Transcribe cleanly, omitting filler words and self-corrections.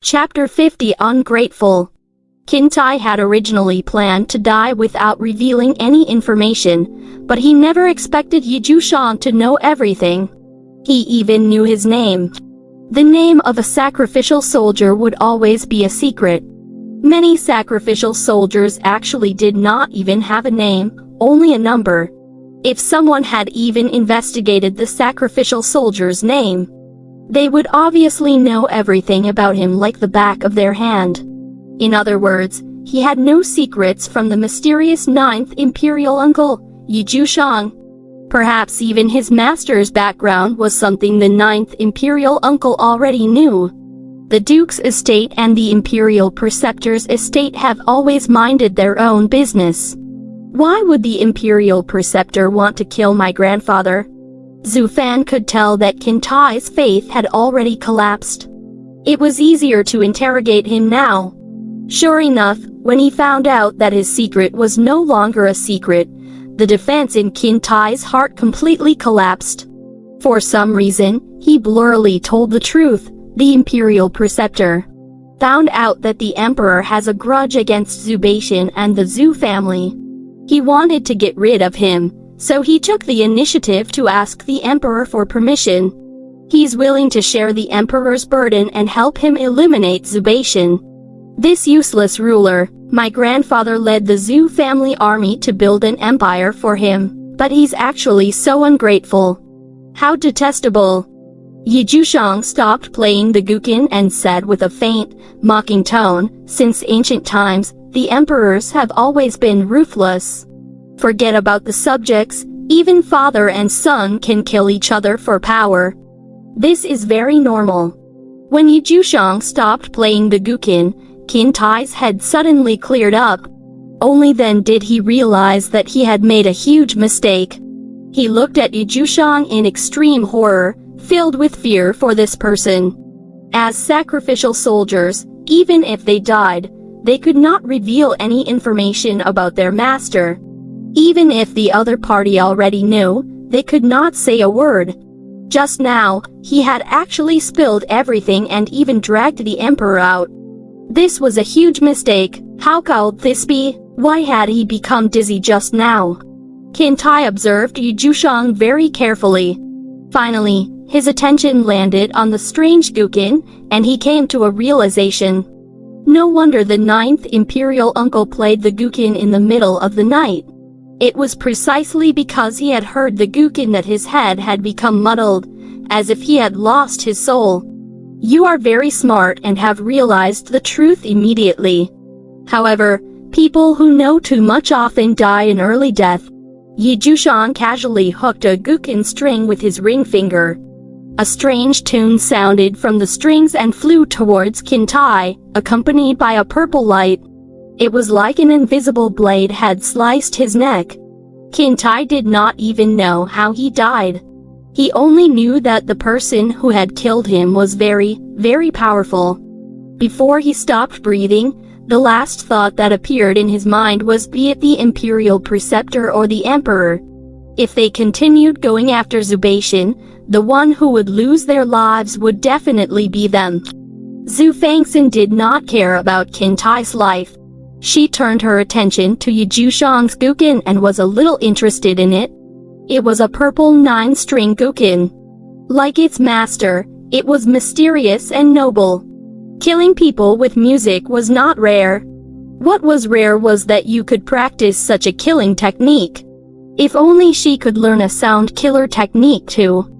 Chapter 50 Ungrateful. Qintai had originally planned to die without revealing any information, but he never expected Jiushang to know everything. He even knew his name. The name of a sacrificial soldier would always be a secret. Many sacrificial soldiers actually did not even have a name, only a number. If someone had even investigated the sacrificial soldier's name, they would obviously know everything about him like the back of their hand. In other words, he had no secrets from the mysterious Ninth Imperial Uncle, Jiushang. Perhaps even his master's background was something the Ninth Imperial Uncle already knew. The Duke's estate and the Imperial Preceptor's estate have always minded their own business. Why would the Imperial Preceptor want to kill my grandfather? Xue Fan could tell that Qintai's faith had already collapsed. It was easier to interrogate him now. Sure enough, when he found out that his secret was no longer a secret, the defense in Qintai's heart completely collapsed. For some reason, he blurrily told the truth. The Imperial Preceptor found out that the Emperor has a grudge against Zubation and the Xue family. He wanted to get rid of him, so he took the initiative to ask the Emperor for permission. He's willing to share the Emperor's burden and help him eliminate Zubation. This useless ruler, my grandfather led the Xue family army to build an empire for him, but he's actually so ungrateful. How detestable. Jiushang stopped playing the guqin and said with a faint, mocking tone, since ancient times, the emperors have always been ruthless. Forget about the subjects, even father and son can kill each other for power. This is very normal. When Jiushang stopped playing the guqin, Qintai's head suddenly cleared up. Only then did he realize that he had made a huge mistake. He looked at Jiushang in extreme horror, filled with fear for this person. As sacrificial soldiers, even if they died, they could not reveal any information about their master. Even if the other party already knew, they could not say a word. Just now, he had actually spilled everything and even dragged the emperor out. This was a huge mistake. How could this be? Why had he become dizzy just now? Qintai observed Jiushang very carefully. Finally, his attention landed on the strange guqin, and he came to a realization. No wonder the Ninth Imperial Uncle played the guqin in the middle of the night. It was precisely because he had heard the guqin that his head had become muddled, as if he had lost his soul. You are very smart and have realized the truth immediately. However, people who know too much often die an early death. Jiushang casually hooked a guqin string with his ring finger. A strange tune sounded from the strings and flew towards Qintai, accompanied by a purple light. It was like an invisible blade had sliced his neck. Qintai did not even know how he died. He only knew that the person who had killed him was very, very powerful. Before he stopped breathing, the last thought that appeared in his mind was, be it the Imperial Preceptor or the Emperor. If they continued going after Zubation, the one who would lose their lives would definitely be them. Xue Fanxin did not care about Qintai's life. She turned her attention to Jiushang's guqin and was a little interested in it. It was a purple 9-string guqin. Like its master, it was mysterious and noble. Killing people with music was not rare. What was rare was that you could practice such a killing technique. If only she could learn a sound killer technique too.